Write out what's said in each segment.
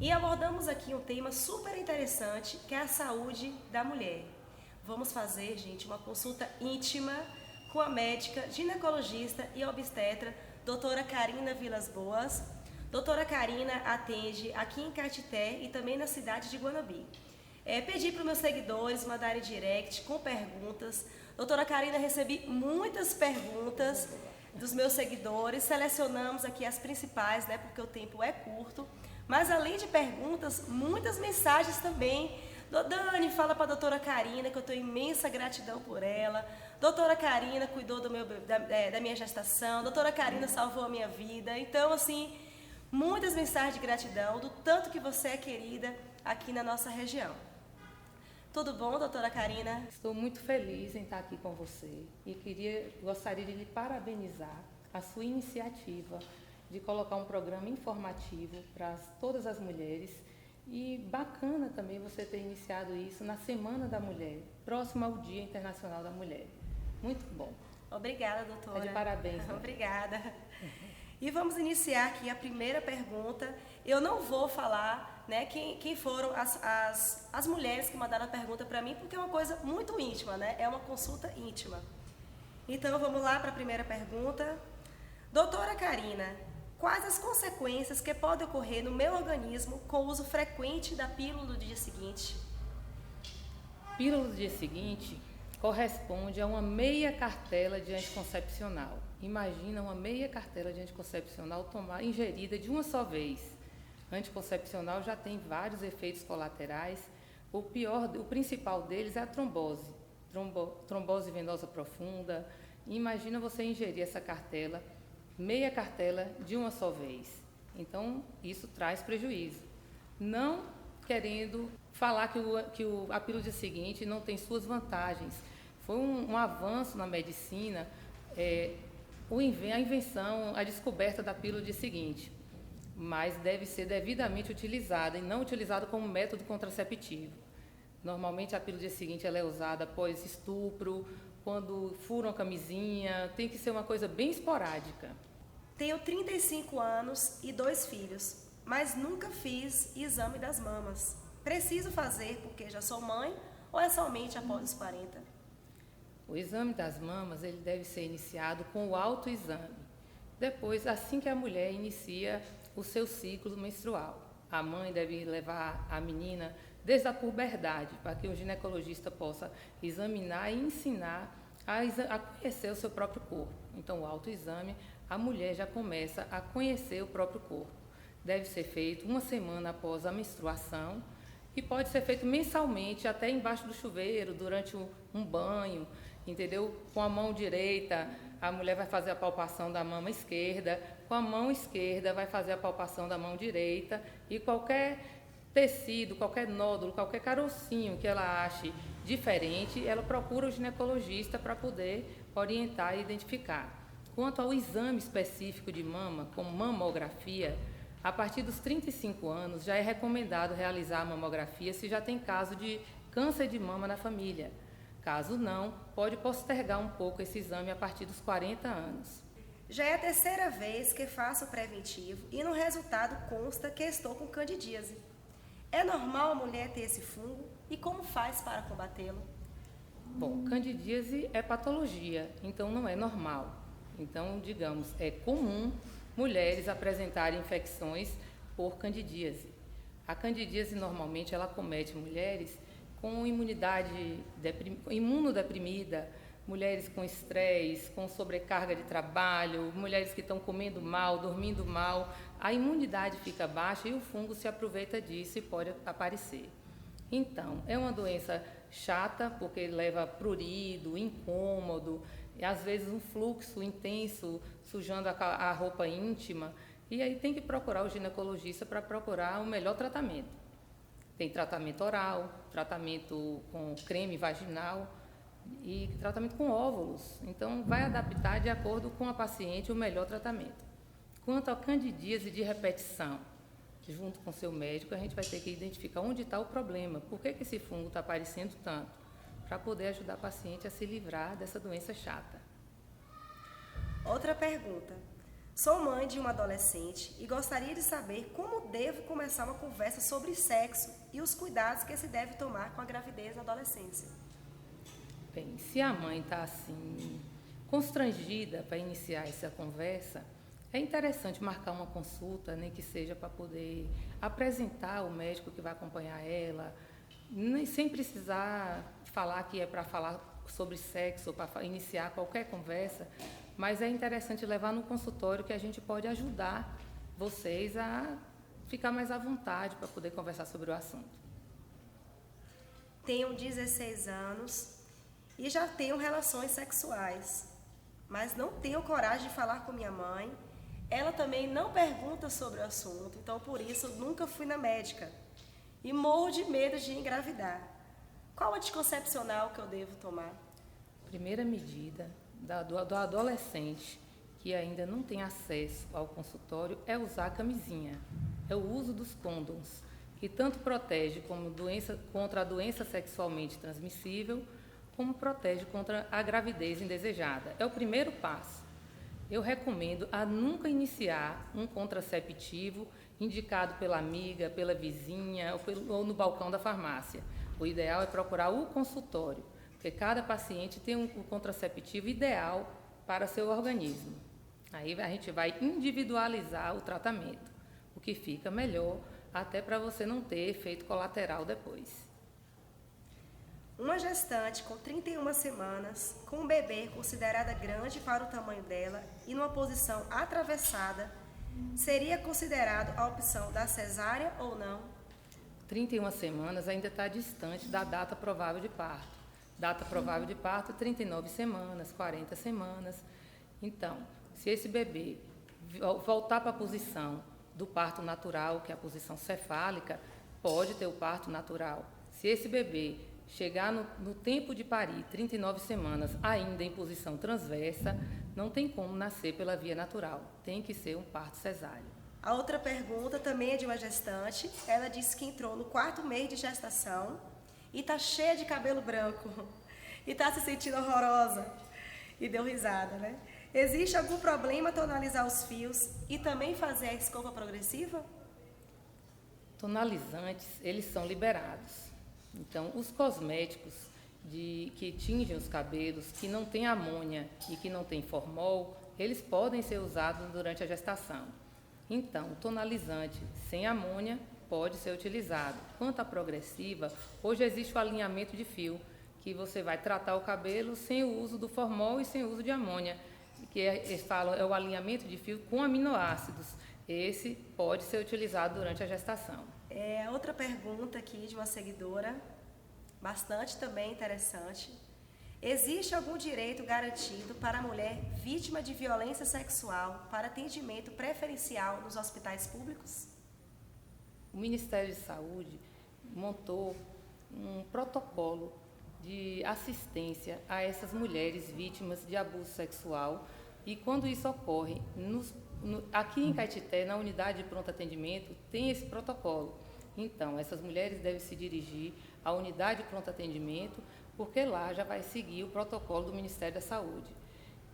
E abordamos aqui um tema super interessante, que é a saúde da mulher. Vamos fazer, gente, uma consulta íntima com a médica, ginecologista e obstetra, doutora Karina Vilas Boas. Doutora Karina atende aqui em Caetité e também na cidade de Guanabi. Pedi para os meus seguidores mandarem direct com perguntas. Doutora Karina, recebi muitas perguntas dos meus seguidores, selecionamos aqui as principais, né, porque o tempo é curto. Mas além de perguntas, muitas mensagens também. Dani, fala para a doutora Karina que eu tenho imensa gratidão por ela. Doutora Karina cuidou da minha gestação. Doutora Karina salvou a minha vida. Então, assim, muitas mensagens de gratidão do tanto que você é querida aqui na nossa região. Tudo bom, doutora Karina? Estou muito feliz em estar aqui com você e gostaria de lhe parabenizar a sua iniciativa de colocar um programa informativo para todas as mulheres e bacana também você ter iniciado isso na Semana da Mulher, próximo ao Dia Internacional da Mulher. Muito bom. Obrigada, doutora. É de parabéns. Né? Obrigada. E vamos iniciar aqui a primeira pergunta. Eu não vou falar, né, quem foram as mulheres que mandaram a pergunta para mim, porque é uma coisa muito íntima, né? É uma consulta íntima. Então vamos lá para a primeira pergunta. Doutora Karina, quais as consequências que podem ocorrer no meu organismo com o uso frequente da pílula do dia seguinte? Pílula do dia seguinte corresponde a uma meia cartela de anticoncepcional. Imagina uma meia cartela de anticoncepcional ingerida de uma só vez. Anticoncepcional já tem vários efeitos colaterais. O principal deles é a trombose. Trombose venosa profunda. Imagina você ingerir essa cartela, meia cartela de uma só vez. Então, isso traz prejuízo. Não querendo falar que a pílula do dia seguinte não tem suas vantagens. Foi um avanço na medicina, a invenção, a descoberta da pílula do dia seguinte, mas deve ser devidamente utilizada e não utilizada como método contraceptivo. Normalmente a pílula do dia seguinte ela é usada após estupro, quando furam a camisinha, tem que ser uma coisa bem esporádica. Tenho 35 anos e 2 filhos, mas nunca fiz exame das mamas. Preciso fazer porque já sou mãe ou é somente após os 40? O exame das mamas ele deve ser iniciado com o autoexame. Depois, assim que a mulher inicia o seu ciclo menstrual, a mãe deve levar a menina desde a puberdade, para que o ginecologista possa examinar e ensinar a conhecer o seu próprio corpo. Então, o autoexame, a mulher já começa a conhecer o próprio corpo. Deve ser feito uma semana após a menstruação e pode ser feito mensalmente, até embaixo do chuveiro, durante um banho, entendeu? Com a mão direita, a mulher vai fazer a palpação da mama esquerda, com a mão esquerda vai fazer a palpação da mão direita e qualquer tecido, qualquer nódulo, qualquer carocinho que ela ache diferente, ela procura o ginecologista para poder orientar e identificar. Quanto ao exame específico de mama, como mamografia, a partir dos 35 anos já é recomendado realizar a mamografia se já tem caso de câncer de mama na família. Caso não, pode postergar um pouco esse exame a partir dos 40 anos. Já é a terceira vez que faço o preventivo e no resultado consta que estou com candidíase. É normal a mulher ter esse fungo e como faz para combatê-lo? Bom, candidíase é patologia, então não é normal. Então, digamos, é comum mulheres apresentarem infecções por candidíase. A candidíase normalmente ela acomete mulheres com imunodeprimida, mulheres com estresse, com sobrecarga de trabalho, mulheres que estão comendo mal, dormindo mal, a imunidade fica baixa e o fungo se aproveita disso e pode aparecer. Então, é uma doença chata, porque leva prurido, incômodo, e às vezes um fluxo intenso, sujando a roupa íntima, e aí tem que procurar o ginecologista para procurar o melhor tratamento. Tem tratamento oral, tratamento com creme vaginal e tratamento com óvulos. Então, vai adaptar de acordo com a paciente o melhor tratamento. Quanto à candidíase de repetição, junto com o seu médico, a gente vai ter que identificar onde está o problema, por que esse fungo está aparecendo tanto, para poder ajudar a paciente a se livrar dessa doença chata. Outra pergunta. Sou mãe de uma adolescente e gostaria de saber como devo começar uma conversa sobre sexo e os cuidados que se deve tomar com a gravidez na adolescência. Bem, se a mãe está assim, constrangida para iniciar essa conversa, é interessante marcar uma consulta, nem que seja para poder apresentar o médico que vai acompanhar ela, sem precisar falar que é para falar sobre sexo ou para iniciar qualquer conversa, mas é interessante levar no consultório que a gente pode ajudar vocês a ficar mais à vontade para poder conversar sobre o assunto. Tenho 16 anos e já tenho relações sexuais, mas não tenho coragem de falar com minha mãe. Ela também não pergunta sobre o assunto, então por isso nunca fui na médica. E morro de medo de engravidar. Qual anticoncepcional que eu devo tomar? Primeira medida do adolescente que ainda não tem acesso ao consultório é usar a camisinha. É o uso dos condons, que tanto protege contra a doença sexualmente transmissível, como protege contra a gravidez indesejada. É o primeiro passo. Eu recomendo a nunca iniciar um contraceptivo indicado pela amiga, pela vizinha ou no balcão da farmácia. O ideal é procurar o consultório, porque cada paciente tem um contraceptivo ideal para seu organismo. Aí a gente vai individualizar o tratamento, o que fica melhor até para você não ter efeito colateral depois. Uma gestante com 31 semanas, com um bebê considerada grande para o tamanho dela e numa posição atravessada, seria considerado a opção da cesárea ou não? 31 semanas ainda está distante da data provável de parto. Data provável de parto, 39 semanas, 40 semanas. Então, se esse bebê voltar para a posição do parto natural, que é a posição cefálica, pode ter o parto natural. Se esse bebê chegar no tempo de parir, 39 semanas, ainda em posição transversa, não tem como nascer pela via natural. Tem que ser um parto cesáreo. A outra pergunta também é de uma gestante. Ela disse que entrou no 4º mês de gestação e está cheia de cabelo branco e está se sentindo horrorosa. E deu risada, né? Existe algum problema tonalizar os fios e também fazer a escova progressiva? Tonalizantes, eles são liberados. Então, os cosméticos que tingem os cabelos, que não tem amônia e que não tem formol, eles podem ser usados durante a gestação. Então, o tonalizante sem amônia pode ser utilizado. Quanto à progressiva, hoje existe o alinhamento de fio, que você vai tratar o cabelo sem o uso do formol e sem o uso de amônia, que eles falam é o alinhamento de fio com aminoácidos. Esse pode ser utilizado durante a gestação. Outra pergunta aqui de uma seguidora, bastante também interessante. Existe algum direito garantido para a mulher vítima de violência sexual para atendimento preferencial nos hospitais públicos? O Ministério de Saúde montou um protocolo de assistência a essas mulheres vítimas de abuso sexual e quando isso ocorre, aqui em Caetité, na unidade de pronto atendimento, tem esse protocolo. Então, essas mulheres devem se dirigir à unidade de pronto atendimento, porque lá já vai seguir o protocolo do Ministério da Saúde.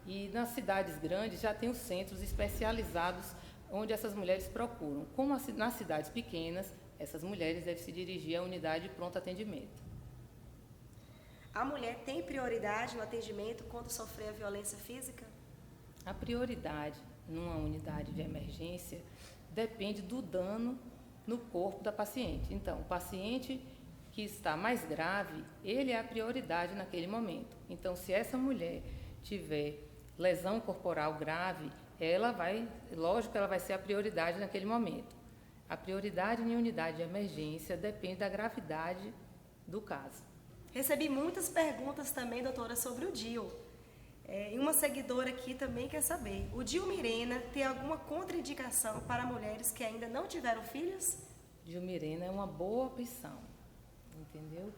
E nas cidades grandes já tem os centros especializados onde essas mulheres procuram. Como nas cidades pequenas, essas mulheres devem se dirigir à unidade de pronto atendimento. A mulher tem prioridade no atendimento quando sofrer a violência física? A prioridade numa unidade de emergência depende do dano no corpo da paciente. Então, o paciente que está mais grave, ele é a prioridade naquele momento. Então, se essa mulher tiver lesão corporal grave, lógico que ela vai ser a prioridade naquele momento. A prioridade em unidade de emergência depende da gravidade do caso. Recebi muitas perguntas também, doutora, sobre o DIU. E uma seguidora aqui também quer saber, o DIU Mirena tem alguma contraindicação para mulheres que ainda não tiveram filhos? DIU Mirena é uma boa opção, entendeu?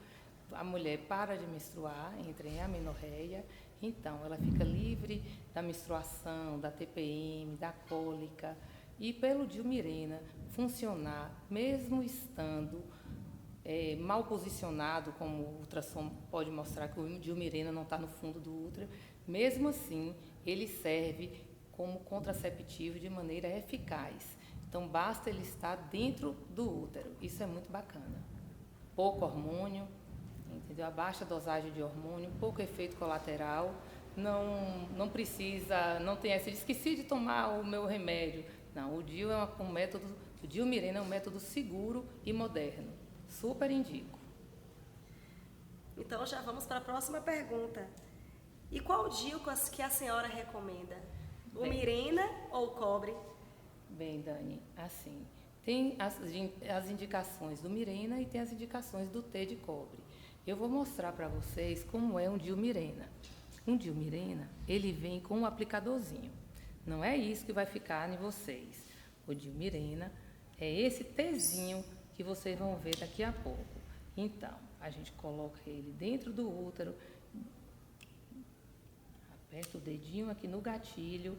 A mulher para de menstruar, entra em amenorreia, então ela fica livre da menstruação, da TPM, da cólica, e pelo DIU Mirena funcionar, mesmo estando mal posicionado, como o ultrassom pode mostrar que o DIU Mirena não está no fundo do útero, mesmo assim, ele serve como contraceptivo de maneira eficaz. Então, basta ele estar dentro do útero. Isso é muito bacana. Pouco hormônio, entendeu? A baixa dosagem de hormônio, pouco efeito colateral. Não precisa, não tem essa, esqueci de tomar o meu remédio. Não, o DIU o DIU Mirena é um método seguro e moderno. Super indico. Então já vamos para a próxima pergunta. E qual DIU que a senhora recomenda? O Mirena ou o cobre? Bem, Dani, assim, tem as indicações do Mirena e tem as indicações do T de cobre. Eu vou mostrar para vocês como é um DIU Mirena. Um DIU Mirena, ele vem com um aplicadorzinho. Não é isso que vai ficar em vocês. O DIU Mirena é esse Tzinho que vocês vão ver daqui a pouco. Então, a gente coloca ele dentro do útero, aperta o dedinho aqui no gatilho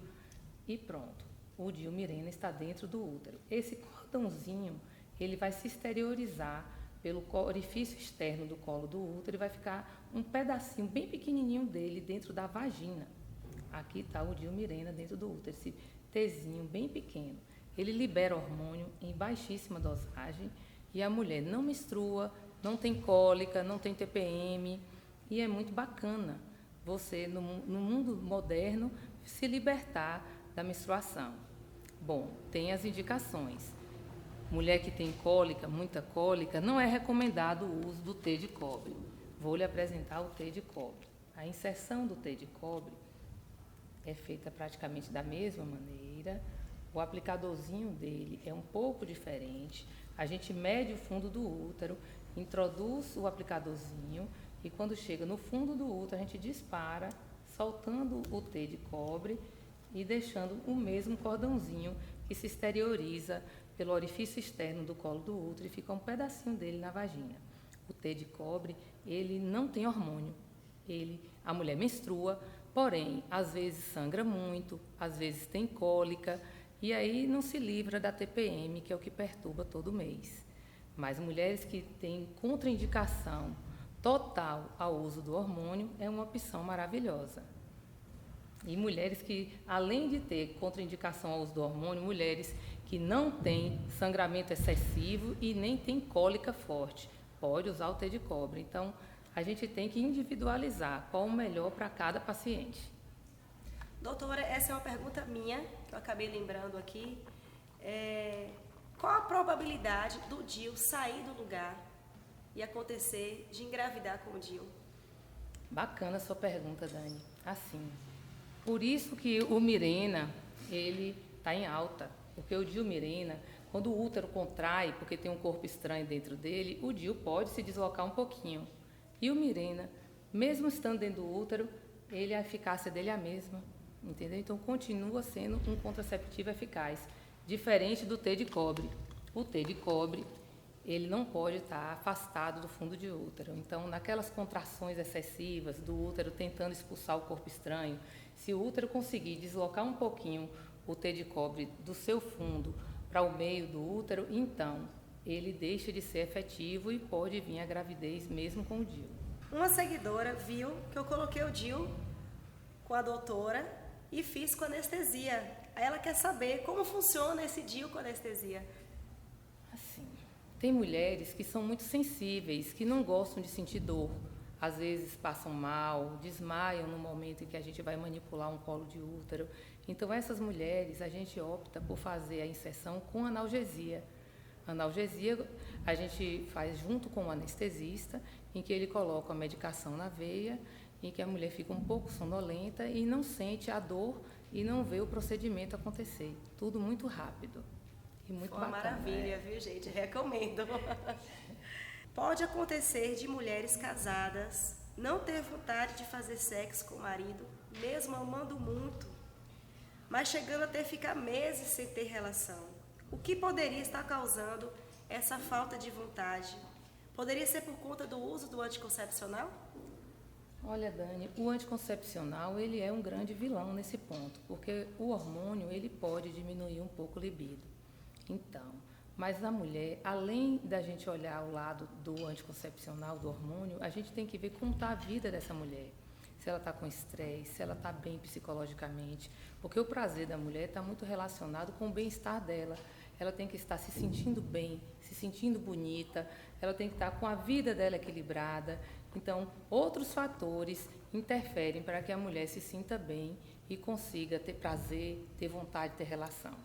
e pronto. O DIU Mirena está dentro do útero. Esse cordãozinho, ele vai se exteriorizar pelo orifício externo do colo do útero e vai ficar um pedacinho bem pequenininho dele dentro da vagina. Aqui está o DIU Mirena dentro do útero, esse Tzinho bem pequeno. Ele libera hormônio em baixíssima dosagem e a mulher não menstrua, não tem cólica, não tem TPM e é muito bacana você, no mundo moderno, se libertar da menstruação. Bom, tem as indicações. Mulher que tem cólica, muita cólica, não é recomendado o uso do T de cobre. Vou lhe apresentar o T de cobre. A inserção do T de cobre é feita praticamente da mesma maneira. O aplicadorzinho dele é um pouco diferente. A gente mede o fundo do útero, introduz o aplicadorzinho e quando chega no fundo do útero a gente dispara, soltando o T de cobre e deixando o mesmo cordãozinho que se exterioriza pelo orifício externo do colo do útero e fica um pedacinho dele na vagina. O T de cobre, ele não tem hormônio. A mulher menstrua, porém, às vezes sangra muito, às vezes tem cólica, e aí não se livra da TPM, que é o que perturba todo mês. Mas mulheres que têm contraindicação total ao uso do hormônio é uma opção maravilhosa. E mulheres que, além de ter contraindicação ao uso do hormônio, mulheres que não têm sangramento excessivo e nem têm cólica forte, pode usar o T de cobre. Então, a gente tem que individualizar qual o melhor para cada paciente. Doutora, essa é uma pergunta minha, que eu acabei lembrando aqui. Qual a probabilidade do DIU sair do lugar e acontecer de engravidar com o DIU? Bacana a sua pergunta, Dani. Assim, por isso que o Mirena, ele está em alta, porque o DIU Mirena, quando o útero contrai, porque tem um corpo estranho dentro dele, o DIU pode se deslocar um pouquinho. E o Mirena, mesmo estando dentro do útero, a eficácia dele é a mesma, entendeu? Então, continua sendo um contraceptivo eficaz, diferente do T de cobre. O T de cobre, ele não pode estar afastado do fundo de útero. Então, naquelas contrações excessivas do útero, tentando expulsar o corpo estranho, se o útero conseguir deslocar um pouquinho o T de cobre do seu fundo para o meio do útero, então ele deixa de ser efetivo e pode vir a gravidez mesmo com o DIU. Uma seguidora viu que eu coloquei o DIU com a doutora e fiz com anestesia. Aí ela quer saber como funciona esse DIU com anestesia. Assim, tem mulheres que são muito sensíveis, que não gostam de sentir dor. Às vezes passam mal, desmaiam no momento em que a gente vai manipular um colo de útero. Então, essas mulheres, a gente opta por fazer a inserção com analgesia. Analgesia a gente faz junto com o anestesista, em que ele coloca a medicação na veia, em que a mulher fica um pouco sonolenta e não sente a dor e não vê o procedimento acontecer. Tudo muito rápido e muito bacana. Uma maravilha, viu, gente? Recomendo. Pode acontecer de mulheres casadas não ter vontade de fazer sexo com o marido, mesmo amando muito, mas chegando a ter que ficar meses sem ter relação. O que poderia estar causando essa falta de vontade? Poderia ser por conta do uso do anticoncepcional? Olha, Dani, o anticoncepcional ele é um grande vilão nesse ponto, porque o hormônio ele pode diminuir um pouco o libido. Então, mas na mulher, além da gente olhar o lado do anticoncepcional, do hormônio, a gente tem que ver como está a vida dessa mulher. Se se ela está com estresse, se ela está bem psicologicamente, porque o prazer da mulher está muito relacionado com o bem-estar dela. Ela tem que estar se sentindo bem, se sentindo bonita, ela tem que estar com a vida dela equilibrada. Então, outros fatores interferem para que a mulher se sinta bem e consiga ter prazer, ter vontade de ter relação.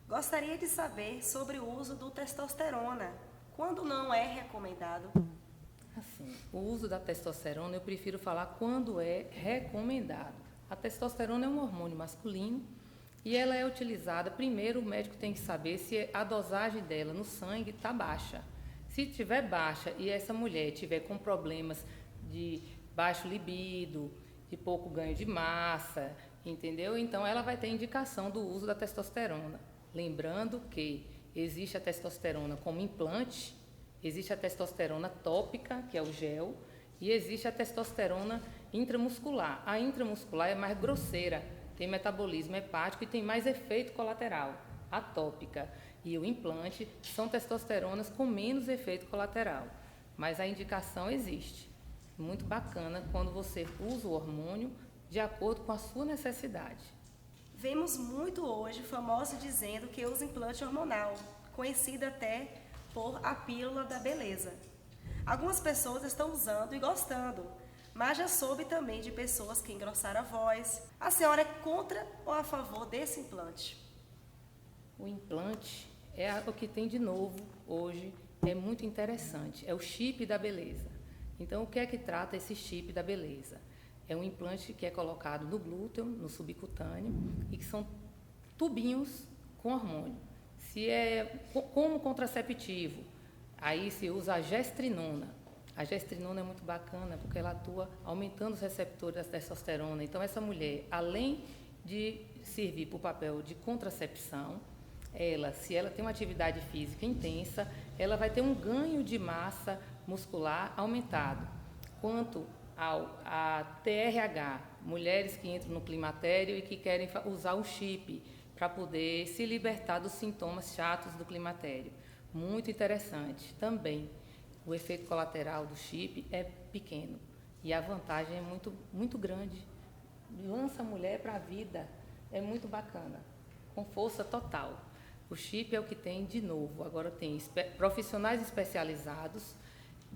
Gostaria de saber sobre o uso do testosterona. Quando não é recomendado? Assim, o uso da testosterona, eu prefiro falar quando é recomendado. A testosterona é um hormônio masculino e ela é utilizada, primeiro o médico tem que saber se a dosagem dela no sangue está baixa. Se estiver baixa e essa mulher tiver com problemas de baixo libido, de pouco ganho de massa, entendeu? Então ela vai ter indicação do uso da testosterona. Lembrando que existe a testosterona como implante, existe a testosterona tópica, que é o gel, e existe a testosterona intramuscular. A intramuscular é mais grosseira, tem metabolismo hepático e tem mais efeito colateral. A tópica e o implante são testosteronas com menos efeito colateral, mas a indicação existe. Muito bacana quando você usa o hormônio de acordo com a sua necessidade. Vemos muito hoje famosos dizendo que usa implante hormonal, conhecida até por a pílula da beleza. Algumas pessoas estão usando e gostando, mas já soube também de pessoas que engrossaram a voz. A senhora é contra ou a favor desse implante? O implante é o que tem de novo hoje, é muito interessante, é o chip da beleza. Então, o que é que trata esse chip da beleza? É um implante que é colocado no glúteo, no subcutâneo, e que são tubinhos com hormônio. Se é como contraceptivo, aí se usa a gestrinona. A gestrinona é muito bacana porque ela atua aumentando os receptores da testosterona. Então, essa mulher, além de servir para o papel de contracepção, se ela tem uma atividade física intensa, ela vai ter um ganho de massa muscular aumentado. Quanto a TRH, mulheres que entram no climatério e que querem usar o chip para poder se libertar dos sintomas chatos do climatério. Muito interessante. Também, o efeito colateral do chip é pequeno e a vantagem é muito, muito grande. Lança a mulher para a vida, é muito bacana, com força total. O chip é o que tem de novo. Agora tem profissionais especializados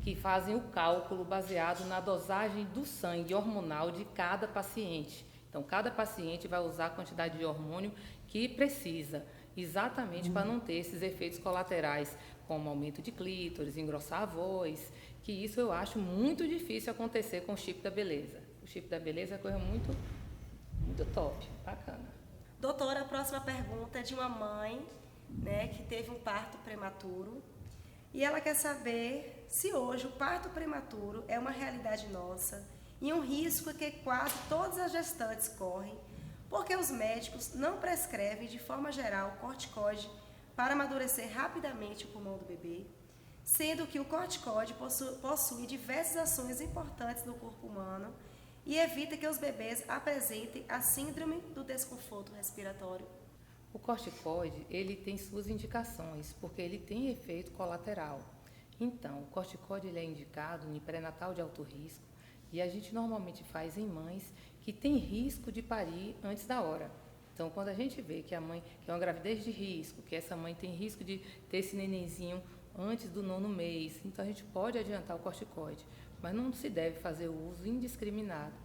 que fazem o cálculo baseado na dosagem do sangue hormonal de cada paciente. Então, cada paciente vai usar a quantidade de hormônio que precisa, exatamente para não ter esses efeitos colaterais, como aumento de clítoris, engrossar a voz, que isso eu acho muito difícil acontecer com o chip da beleza. O chip da beleza é coisa muito, muito top, bacana. Doutora, a próxima pergunta é de uma mãe, que teve um parto prematuro. E ela quer saber se hoje o parto prematuro é uma realidade nossa e um risco que quase todas as gestantes correm, porque os médicos não prescrevem de forma geral corticoide para amadurecer rapidamente o pulmão do bebê, sendo que o corticoide possui diversas ações importantes no corpo humano e evita que os bebês apresentem a síndrome do desconforto respiratório. O corticoide, ele tem suas indicações, porque ele tem efeito colateral. Então, o corticoide ele é indicado em pré-natal de alto risco e a gente normalmente faz em mães que têm risco de parir antes da hora. Então, quando a gente vê que a mãe, que é uma gravidez de risco, que essa mãe tem risco de ter esse nenenzinho antes do 9º mês, então a gente pode adiantar o corticoide, mas não se deve fazer o uso indiscriminado,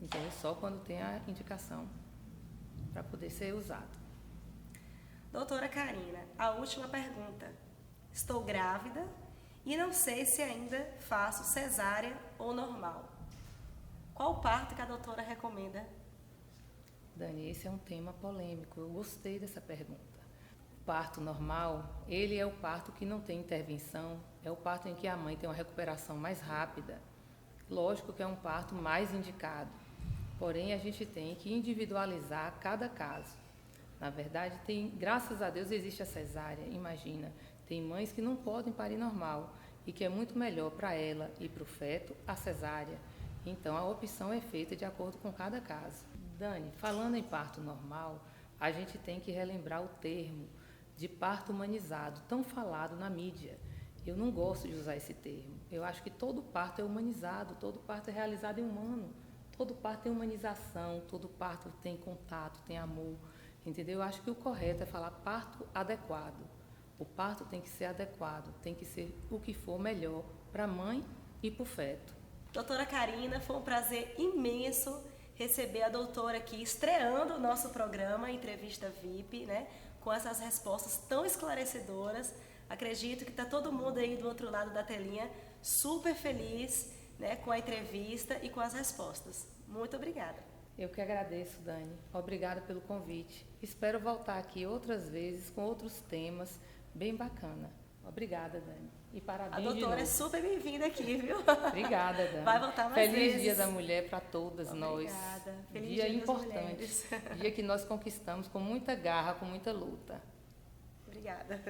entende? Só quando tem a indicação para poder ser usado. Doutora Karina, a última pergunta. Estou grávida e não sei se ainda faço cesárea ou normal. Qual parto que a doutora recomenda? Dani, esse é um tema polêmico. Eu gostei dessa pergunta. O parto normal, ele é o parto que não tem intervenção, é o parto em que a mãe tem uma recuperação mais rápida. Lógico que é um parto mais indicado, porém a gente tem que individualizar cada caso. Na verdade, graças a Deus existe a cesárea, imagina. Tem mães que não podem parir normal e que é muito melhor para ela e para o feto a cesárea. Então, a opção é feita de acordo com cada caso. Dani, falando em parto normal, a gente tem que relembrar o termo de parto humanizado, tão falado na mídia. Eu não gosto de usar esse termo. Eu acho que todo parto é humanizado, todo parto é realizado em humano, todo parto tem humanização, todo parto tem contato, tem amor, entendeu? Eu acho que o correto é falar parto adequado. O parto tem que ser adequado, tem que ser o que for melhor para a mãe e para o feto. Doutora Karina, foi um prazer imenso receber a doutora aqui, estreando o nosso programa, Entrevista VIP, né? Com essas respostas tão esclarecedoras. Acredito que está todo mundo aí do outro lado da telinha super feliz, né, com a entrevista e com as respostas. Muito obrigada. Eu que agradeço, Dani. Obrigada pelo convite. Espero voltar aqui outras vezes com outros temas bem bacana. Obrigada, Dani. E parabéns. A doutora é super bem-vinda aqui, viu? Obrigada, Dani. Vai voltar mais vezes. Feliz Dia da Mulher para todas nós. Obrigada. Feliz Dia Dia importante. das Mulheres. Dia que nós conquistamos com muita garra, com muita luta. Obrigada.